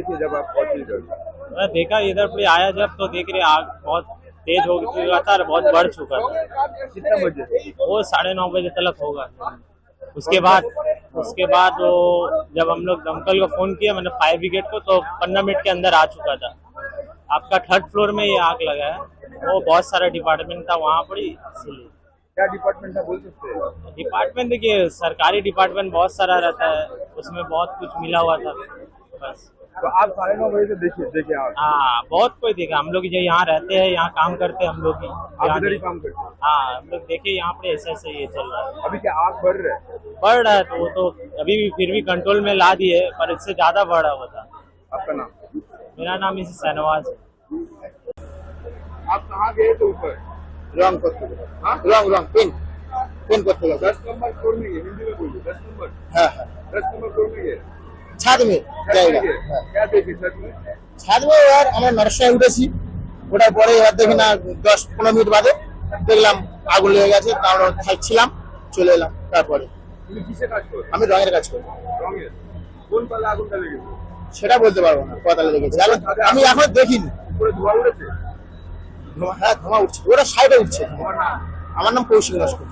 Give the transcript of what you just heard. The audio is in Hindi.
देखिए जब आप पहुंचे इधर? मैं देखा इधर पे आया जब तो देख रहे आग बहुत तेज हो चुका था और बहुत बढ़ चुका था। कितना बजे? वो 9:30 बजे तक होगा। उसके बाद वो जब हम लोग दमकल को फोन किया मैंने फायर ब्रिगेड को तो 15 मिनट के अंदर आ चुका था। आपका 3rd फ्लोर में ये आग लगा है। वो बहुत सारा डिपार्टमेंट था वहाँ पर, इसीलिए। क्या डिपार्टमेंट था बोल सकते हैं? डिपार्टमेंट देखिए सरकारी डिपार्टमेंट बहुत सारा रहता है, उसमें बहुत कुछ मिला हुआ था बस। तो आप 9:30 बजे से देखे आप? हाँ बहुत कोई देखा। हम लोग जो यहाँ रहते हैं यहाँ काम करते हैं हम लोग आप इधर ही काम करते हैं? हाँ हम लोग देखे यहाँ पे ऐसे ये चल रहा है। अभी क्या आग बढ़ रहा है? बढ़ रहा है तो वो तो अभी भी फिर भी कंट्रोल में ला दिए, पर इससे ज्यादा बढ़ रहा होता। आपका नाम? मेरा नाम इसी शहनवाज है। आप कहाँ गए थे ऊपर? रंग पिन करते गए 10 नंबर फ्लोर में गए, हिंदी में बोलिए। 10 नंबर? हाँ 10 नंबर फ्लोर में गए? ছাদ में জায়গা क्या देखे छत में? ছাদ में এবার আমরা 9টায় উঠেছি, ওটার পরে এবার দেখি না 10-15 মিনিট বাদে দেখলাম আগুন লেগে গেছে। আমরা থাকছিলাম, চলে এলাম। তারপরে তুমি কিসে কাজ করো? আমি রঙের কাজ করি। রঙের? কোন পালে আগুনটা লেগেছে? সেটা বলতে পারবো না কতটা লেগেছে, আমি এখন দেখিনি। উপরে ধোঁয়া উঠেছে? হ্যাঁ ধোঁয়া উঠছে, ওটা সাইডে উঠছে। তোমার নাম? আমার নাম কৌশিক নস্কর।